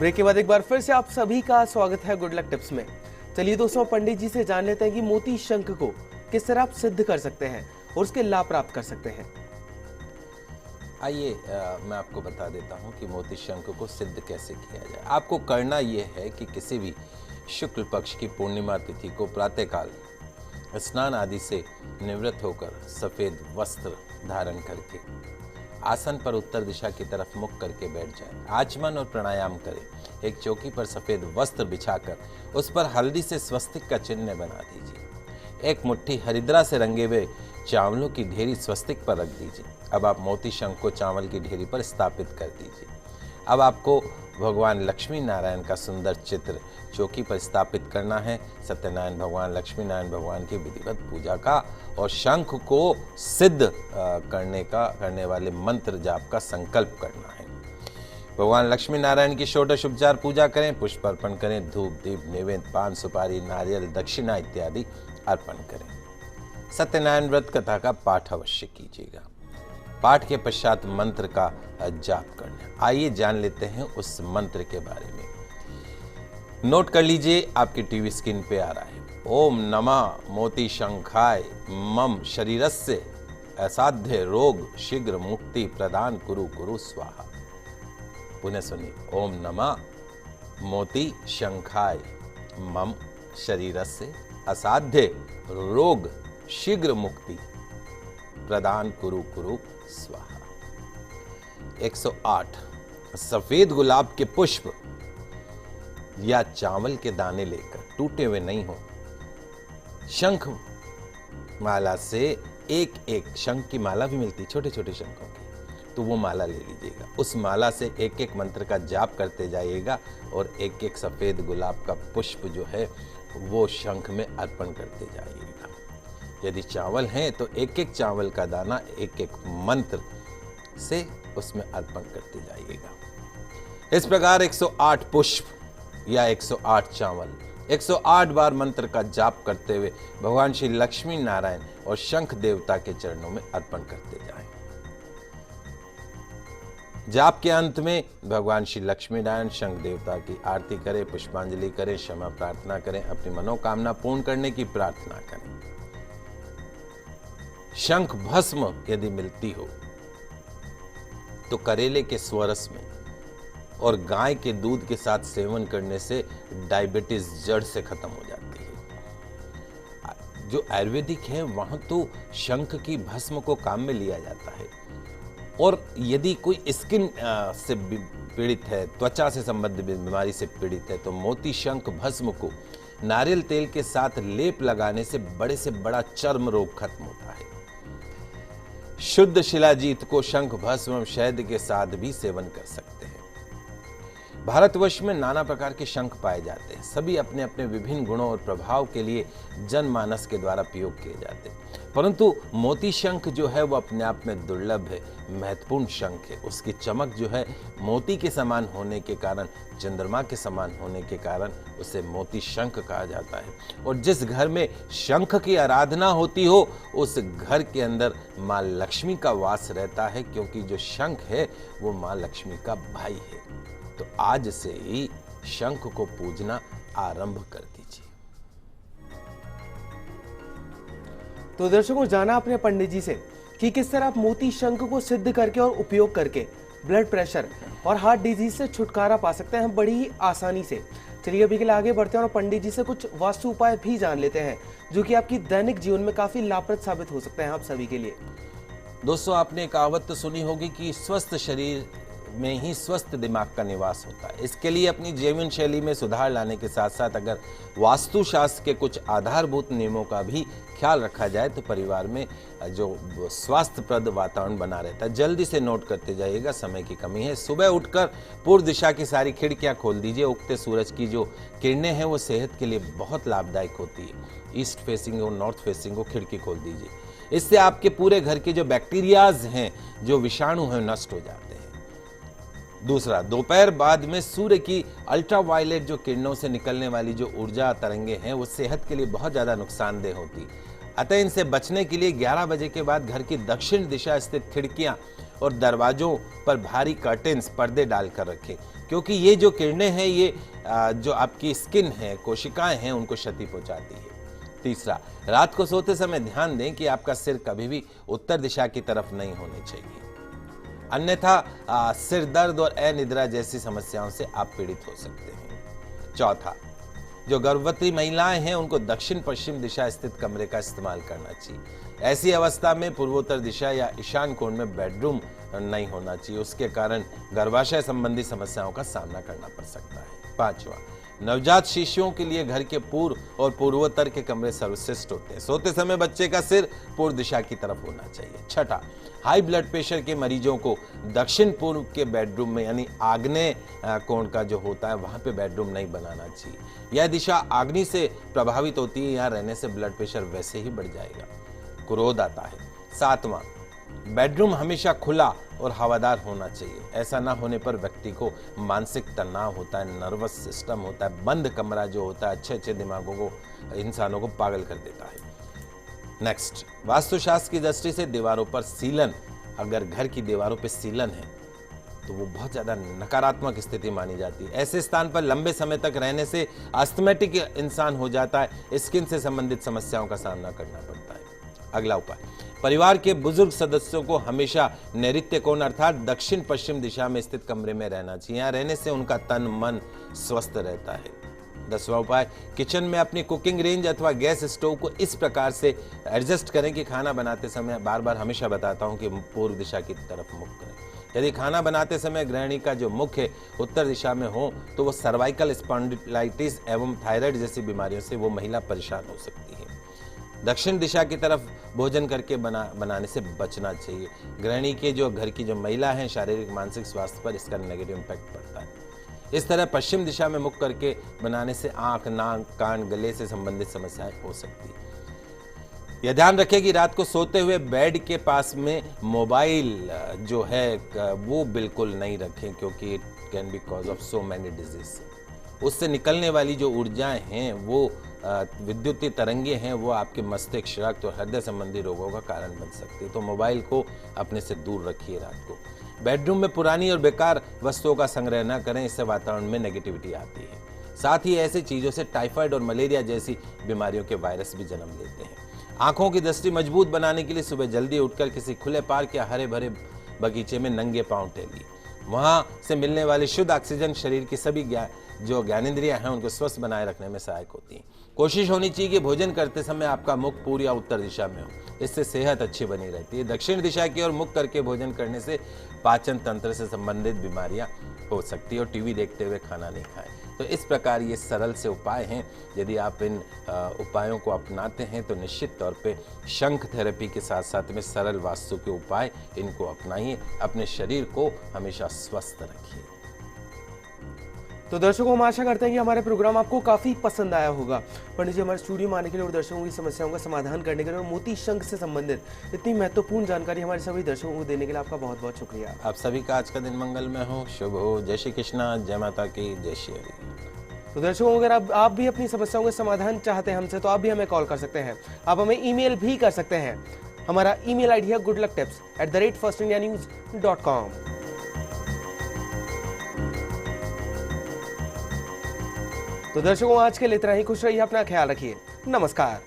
Break के बाद एक बार फिर से आप सभी का स्वागत है गुड लक टिप्स में। चलिए दोस्तों, पंडित जी से जान लेते हैं कि मोती शंख को किस तरह आप सिद्ध कर सकते हैं और उसके लाभ प्राप्त कर सकते हैं। आइए मैं आपको बता देता हूं कि मोती शंख को सिद्ध कैसे किया जाए। आपको करना यह है कि किसी भी शुक्ल पक्ष की पूर्णिमा तिथि को प्रातःकाल स्नान आदि से निवृत्त होकर सफेद वस्त्र धारण करके आसन पर उत्तर दिशा की तरफ मुख करके बैठ जाए। आचमन और प्राणायाम करें। एक चौकी पर सफेद वस्त्र बिछाकर उस पर हल्दी से स्वस्तिक का चिन्ह बना दीजिए। एक मुट्ठी हरिद्रा से रंगे हुए चावलों की ढेरी स्वस्तिक पर रख दीजिए। अब आप मोती शंख को चावल की ढेरी पर स्थापित कर दीजिए। अब आपको भगवान लक्ष्मी नारायण का सुंदर चित्र चौकी पर स्थापित करना है। सत्यनारायण भगवान, लक्ष्मी नारायण भगवान की विधिवत पूजा का और शंख को सिद्ध करने वाले मंत्र जाप का संकल्प करना है। भगवान लक्ष्मी नारायण की षोडश उपचार पूजा करें, पुष्प अर्पण करें, धूप दीप नैवेद्य पान सुपारी नारियल दक्षिणा इत्यादि अर्पण करें। सत्यनारायण व्रत कथा का पाठ अवश्य कीजिएगा। पाठ के पश्चात मंत्र का जाप करना। आइए जान लेते हैं उस मंत्र के बारे में। नोट कर लीजिए, आपकी टीवी स्क्रीन पे आ रहा है। ओम नमः मोती शंखाय मम शरीरस्य असाध्य रोग शीघ्र मुक्ति प्रदान कुरु कुरु स्वाहा। पुनः सुनिए, ओम नमः मोती शंखाय मम शरीरस्य असाध्य रोग शीघ्र मुक्ति प्रदान कुरु कुरु स्वाहा। 108 सफेद गुलाब के पुष्प या चावल के दाने लेकर, टूटे हुए नहीं हो, शंख माला से एक एक शंख की माला भी मिलती, छोटे छोटे शंखों की, तो वो माला ले लीजिएगा। उस माला से एक एक मंत्र का जाप करते जाइएगा और एक एक सफेद गुलाब का पुष्प जो है वो शंख में अर्पण करते जाइएगा। यदि चावल हैं तो एक एक चावल का दाना एक एक मंत्र से उसमें अर्पण करते जाइएगा। इस प्रकार 108 पुष्प या 108 चावल 108 बार मंत्र का जाप करते हुए भगवान श्री लक्ष्मी नारायण और शंख देवता के चरणों में अर्पण करते जाएं। जाप के अंत में भगवान श्री लक्ष्मी नारायण शंख देवता की आरती करें, पुष्पांजलि करें, क्षमा प्रार्थना करें, अपनी मनोकामना पूर्ण करने की प्रार्थना करें। शंख भस्म यदि मिलती हो तो करेले के स्वरस में और गाय के दूध के साथ सेवन करने से डायबिटीज जड़ से खत्म हो जाती है। जो आयुर्वेदिक है वहां तो शंख की भस्म को काम में लिया जाता है। और यदि कोई स्किन से पीड़ित है, त्वचा से संबंधित बीमारी से पीड़ित है, तो मोती शंख भस्म को नारियल तेल के साथ लेप लगाने से बड़े से बड़ा चर्म रोग खत्म होता है। शुद्ध शिलाजीत को शंख भस्म शहद के साथ भी सेवन कर सकते हैं। भारतवर्ष में नाना प्रकार के शंख पाए जाते हैं। सभी अपने अपने विभिन्न गुणों और प्रभाव के लिए जनमानस के द्वारा प्रयोग किए जाते हैं, परंतु मोती शंख जो है वो अपने आप में दुर्लभ है, महत्वपूर्ण शंख है। उसकी चमक जो है मोती के समान होने के कारण, चंद्रमा के समान होने के कारण उसे मोती शंख कहा जाता है। और जिस घर में शंख की आराधना होती हो उस घर के अंदर माँ लक्ष्मी का वास रहता है, क्योंकि जो शंख है वो माँ लक्ष्मी का भाई है। तो आज से ही शंख को पूजना आरंभ कर दीजिए। तो दर्शकों, जाना अपने पंडित जी से कि किस तरह आप मोती शंख को सिद्ध करके और उपयोग करके ब्लड प्रेशर और हार्ट डिजीज से छुटकारा पा सकते हैं बड़ी ही आसानी से। चलिए अभी के लिए आगे बढ़ते हैं और पंडित जी से कुछ वास्तु उपाय भी जान लेते हैं जो कि आपकी दैनिक जीवन में काफी लाभप्रद साबित हो सकते हैं आप सभी के लिए। दोस्तों, आपने कहावत तो सुनी होगी कि स्वस्थ शरीर में ही स्वस्थ दिमाग का निवास होता है। इसके लिए अपनी जीवन शैली में सुधार लाने के साथ साथ अगर वास्तुशास्त्र के कुछ आधारभूत नियमों का भी ख्याल रखा जाए तो परिवार में जो स्वास्थ्यप्रद वातावरण बना रहता है। जल्दी से नोट करते जाइएगा, समय की कमी है। सुबह उठकर पूर्व दिशा की सारी खिड़कियां खोल दीजिए। उगते सूरज की जो किरणें हैं वो सेहत के लिए बहुत लाभदायक होती है। ईस्ट फेसिंग और नॉर्थ फेसिंग को खिड़की खोल दीजिए। इससे आपके पूरे घर के जो बैक्टीरियाज हैं, जो विषाणु हैं, नष्ट हो जाते हैं। दूसरा, दोपहर बाद में सूर्य की अल्ट्रावायलेट जो किरणों से निकलने वाली जो ऊर्जा तरंगे हैं वो सेहत के लिए बहुत ज्यादा नुकसानदेह होती। अतः इनसे बचने के लिए 11 बजे के बाद घर की दक्षिण दिशा स्थित खिड़कियां और दरवाजों पर भारी कर्टेन्स पर्दे डालकर रखें, क्योंकि ये जो किरणें हैं ये जो आपकी स्किन है, कोशिकाएं हैं, उनको क्षति पहुंचाती है। तीसरा, रात को सोते समय ध्यान दें कि आपका सिर कभी भी उत्तर दिशा की तरफ नहीं होनी चाहिए, अन्यथा सिर दर्द और अनिद्रा जैसी समस्याओं से आप पीड़ित हो सकते हैं। चौथा, जो गर्भवती महिलाएं हैं उनको दक्षिण पश्चिम दिशा स्थित कमरे का इस्तेमाल करना चाहिए। ऐसी अवस्था में पूर्वोत्तर दिशा या ईशान कोण में बेडरूम नहीं होना चाहिए, उसके कारण गर्भाशय संबंधी समस्याओं का सामना करना पड़ सकता है। पांचवा, नवजात शिशुओं के लिए घर के पूर्व और पूर्वोत्तर के कमरे सर्वश्रेष्ठ होते हैं। सोते समय बच्चे का सिर पूर्व दिशा की तरफ होना चाहिए। छठा, हाई ब्लड प्रेशर के मरीजों को दक्षिण पूर्व के बेडरूम में यानी आग्नेय कोण का जो होता है वहां पे बेडरूम नहीं बनाना चाहिए। यह दिशा अग्नि से प्रभावित होती है, यहाँ रहने से ब्लड प्रेशर वैसे ही बढ़ जाएगा, क्रोध आता है। सातवां, बेडरूम हमेशा खुला और हवादार होना चाहिए। ऐसा ना होने पर व्यक्ति को मानसिक तनाव होता है, नर्वस सिस्टम होता है। बंद कमरा जो होता है अच्छे दिमागों को, इंसानों को पागल कर देता है। नेक्स्ट, वास्तुशास्त्र की दृष्टि से दीवारों पर सीलन, अगर घर की दीवारों पर सीलन है तो वो बहुत ज्यादा नकारात्मक स्थिति मानी जाती है। ऐसे स्थान पर लंबे समय तक रहने से अस्थमैटिक इंसान हो जाता है, स्किन से संबंधित समस्याओं का सामना करना पड़ता है। अगला उपाय, परिवार के बुजुर्ग सदस्यों को हमेशा नैऋत्य कोण अर्थात दक्षिण पश्चिम दिशा में स्थित कमरे में रहना चाहिए। यहाँ रहने से उनका तन मन स्वस्थ रहता है। 10वां उपाय, किचन में अपनी कुकिंग रेंज अथवा गैस स्टोव को इस प्रकार से एडजस्ट करें कि खाना बनाते समय, बार बार हमेशा बताता हूं कि पूर्व दिशा की तरफ मुख करें। यदि खाना बनाते समय गृहिणी का जो मुख है उत्तर दिशा में हो तो वो सर्वाइकल स्पॉन्डिलाइटिस एवं थायराइड जैसी बीमारियों से वो महिला परेशान हो सकती है। दक्षिण दिशा की तरफ भोजन करके बनाने से बचना चाहिए। गृहिणी के जो घर की जो महिला है, शारीरिक मानसिक स्वास्थ्य पर इसका नेगेटिव इम्पैक्ट पड़ता है। इस तरह पश्चिम दिशा में मुख करके बनाने से आंख, नाक, कान, गले से संबंधित समस्याएं हो सकती है। यह ध्यान रखें कि रात को सोते हुए बेड के पास में मोबाइल जो है वो बिल्कुल नहीं रखें, क्योंकि it can be cause of so many disease. उससे निकलने वाली जो ऊर्जाएं हैं वो विद्युतीय तरंगे हैं, वो आपके मस्तिष्क, रक्त और हृदय संबंधी रोगों का कारण बन सकती है। तो मोबाइल को अपने से दूर रखिए रात को। बेडरूम में पुरानी और बेकार वस्तुओं का संग्रह न करें, इससे वातावरण में नेगेटिविटी आती है। साथ ही ऐसी चीजों से टाइफाइड और मलेरिया जैसी बीमारियों के वायरस भी जन्म लेते हैं। आंखों की दृष्टि मजबूत बनाने के लिए सुबह जल्दी उठकर किसी खुले पार्क या हरे भरे बगीचे में नंगे पांव टहलिए। वहां से मिलने वाली शुद्ध ऑक्सीजन शरीर की सभी जो ज्ञानेंद्रियां हैं उनको स्वस्थ बनाए रखने में सहायक होती हैं। कोशिश होनी चाहिए कि भोजन करते समय आपका मुख पूर्व या उत्तर दिशा में हो, इससे सेहत अच्छी बनी रहती है। दक्षिण दिशा की ओर मुख करके भोजन करने से पाचन तंत्र से संबंधित बीमारियां हो सकती है और टीवी देखते हुए खाना नहीं खाएं। तो इस प्रकार ये सरल से उपाय हैं। यदि आप इन उपायों को अपनाते हैं तो निश्चित तौर पे शंख थेरेपी के साथ साथ में सरल वास्तु के उपाय इनको अपनाइए। अपने शरीर को हमेशा स्वस्थ रखिए। तो दर्शकों, हम आशा करते हैं कि हमारे प्रोग्राम आपको काफ़ी पसंद आया होगा। पंडित जी हमारे स्टूडियो में आने के लिए और दर्शकों की समस्याओं का समाधान करने के लिए और मोती शंख से संबंधित इतनी महत्वपूर्ण जानकारी हमारे सभी दर्शकों को देने के लिए आपका बहुत बहुत शुक्रिया। आप सभी का आज का दिन मंगलमय हो, शुभ हो। जय श्री कृष्णा, जय माता की, जय श्री हरि। तो दर्शकों, अगर आप भी अपनी समस्याओं का समाधान चाहते हैं हमसे, तो आप भी हमें कॉल कर सकते हैं। आप हमें ईमेल भी कर सकते हैं। हमारा ईमेल आईडी है goodlucktips@firstindianews.com। तो दर्शकों, आज के लिए इतना ही। खुश रहिए, अपना ख्याल रखिए। नमस्कार।